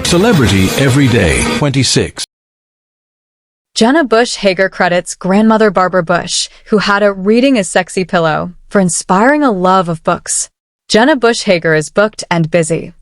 Celebrity Everyday 26. Jenna Bush Hager credits grandmother Barbara Bush, who had a "Reading is Sexy" pillow, for inspiring a love of books. Jenna Bush Hager is booked and busy.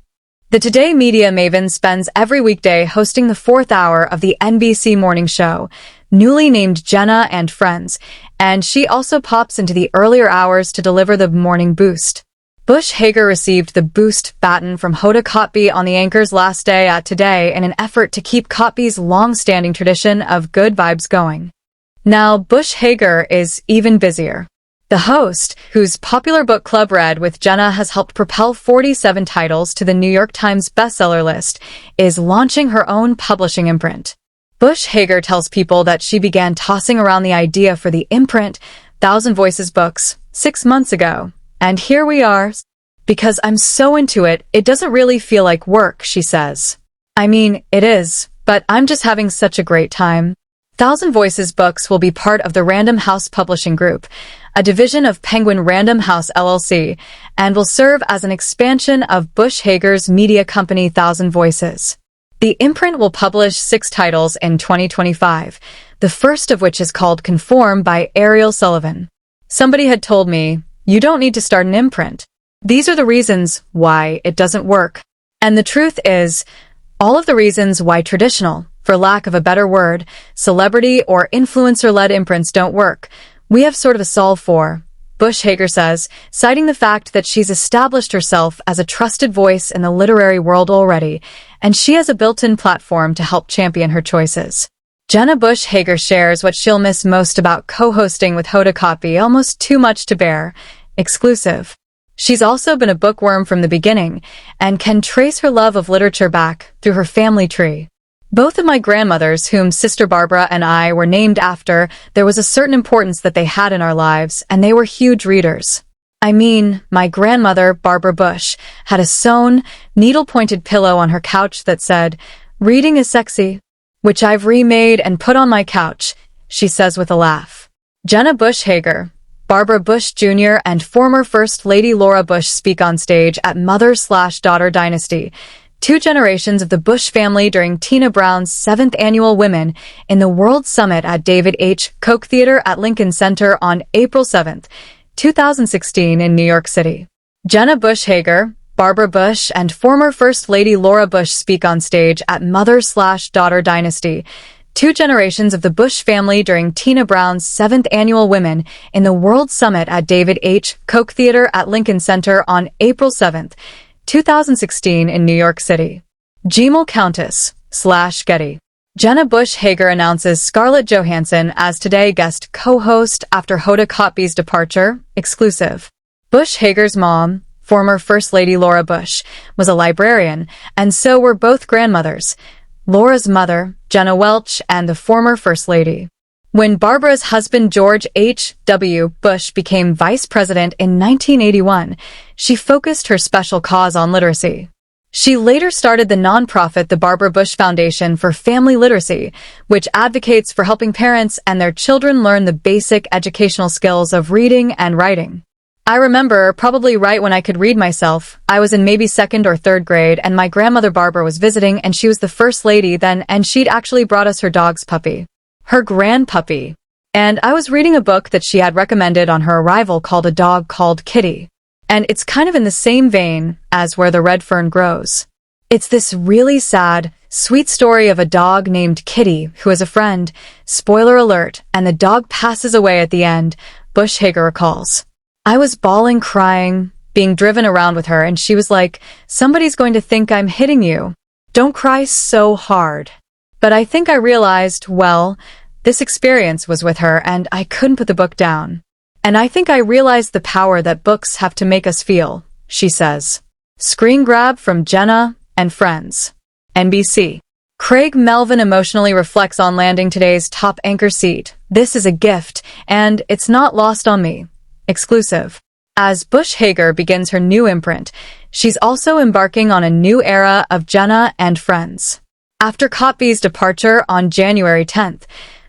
The Today media maven spends every weekday hosting the fourth hour of the NBC morning show, newly named Jenna and Friends, and she also pops into the earlier hours to deliver the morning boost. Bush Hager received the boost baton from Hoda Kotb on the anchor's last day at Today in an effort to keep Kotb's long-standing tradition of good vibes going. Now, Bush Hager is even busier. The host, whose popular book club Read with Jenna has helped propel 47 titles to the New York Times bestseller list, is launching her own publishing imprint. Bush Hager tells people that she began tossing around the idea for the imprint, Thousand Voices Books, 6 months ago. And here we are. Because I'm so into it, it doesn't really feel like work, she says. I mean, it is, but I'm just having such a great time. Thousand Voices Books will be part of the Random House Publishing Group, a division of Penguin Random House LLC, and will serve as an expansion of Bush Hager's media company Thousand Voices. The imprint will publish 6 titles in 2025, the first of which is called Conform by Ariel Sullivan. Somebody had told me, "You don't need to start an imprint. These are the reasons why it doesn't work." And the truth is, all of the reasons why traditional, for lack of a better word, celebrity or influencer-led imprints don't work, we have sort of a solve for, Bush Hager says, citing the fact that she's established herself as a trusted voice in the literary world already, and she has a built-in platform to help champion her choices. Jenna Bush Hager shares what she'll miss most about co-hosting with Hoda Kotb, almost too much to bear. Exclusive. She's also been a bookworm from the beginning, and can trace her love of literature back through her family tree. Both of my grandmothers, whom Sister Barbara and I were named after, there was a certain importance that they had in our lives, and they were huge readers. I mean, my grandmother, Barbara Bush, had a sewn, needle-pointed pillow on her couch that said, "Reading is sexy," which I've remade and put on my couch, she says with a laugh. Jenna Bush Hager, Barbara Bush Jr. and former First Lady Laura Bush speak on stage at Mother/Daughter Dynasty, 2 generations of the Bush family during Tina Brown's 7th annual Women in the World Summit at David H. Koch Theater at Lincoln Center on April 7, 2016 in New York City. Jenna Bush Hager, Barbara Bush and former First Lady Laura Bush speak on stage at Mother/Daughter Dynasty, 2 generations of the Bush family during Tina Brown's 7th annual Women in the World Summit at David H. Koch Theater at Lincoln Center on April 7, 2016 in New York City. Gmail Countess/Getty. Jenna Bush Hager announces Scarlett Johansson as Today guest co-host after Hoda Kotb's departure. Exclusive. Bush Hager's mom, former First Lady Laura Bush, was a librarian, and so were both grandmothers, Laura's mother, Jenna Welch, and the former First Lady. When Barbara's husband George H.W. Bush became vice president in 1981, she focused her special cause on literacy. She later started the nonprofit the Barbara Bush Foundation for Family Literacy, which advocates for helping parents and their children learn the basic educational skills of reading and writing. I remember, probably right when I could read myself, I was in maybe 2nd or 3rd grade and my grandmother Barbara was visiting and she was the first lady then and she'd actually brought us her dog's puppy. Her grand puppy. And I was reading a book that she had recommended on her arrival called A Dog Called Kitty. And it's kind of in the same vein as Where the Red Fern Grows. It's this really sad, sweet story of a dog named Kitty who has a friend, spoiler alert, and the dog passes away at the end, Bush Hager recalls. I was bawling, crying, being driven around with her, and she was like, "Somebody's going to think I'm hitting you. Don't cry so hard." But I think I realized, well, this experience was with her and I couldn't put the book down. And I think I realized the power that books have to make us feel, she says. Screen grab from Jenna and Friends. NBC. Craig Melvin emotionally reflects on landing Today's top anchor seat. "This is a gift, and it's not lost on me." Exclusive. As Bush Hager begins her new imprint, she's also embarking on a new era of Jenna and Friends. After Kotb's departure on January 10th,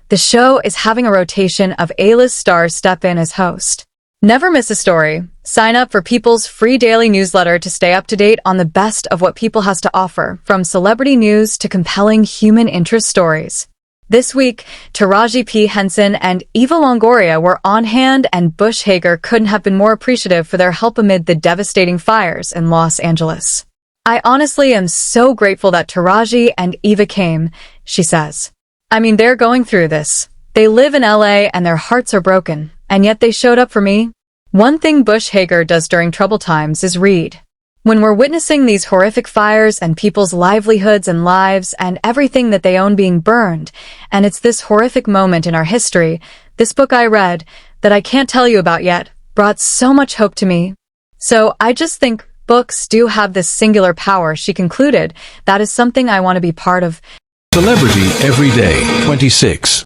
the show is having a rotation of A-list stars step in as host. Never miss a story. Sign up for People's free daily newsletter to stay up to date on the best of what People has to offer, from celebrity news to compelling human interest stories. This week, Taraji P. Henson and Eva Longoria were on hand, and Bush Hager couldn't have been more appreciative for their help amid the devastating fires in Los Angeles. "I honestly am so grateful that Taraji and Eva came," she says. "I mean, they're going through this. They live in LA and their hearts are broken, and yet they showed up for me." One thing Bush Hager does during troubled times is read. When we're witnessing these horrific fires and people's livelihoods and lives and everything that they own being burned, and it's this horrific moment in our history, this book I read, that I can't tell you about yet, brought so much hope to me. So I just think books do have this singular power, she concluded. That is something I want to be part of. Celebrity Every Day 26.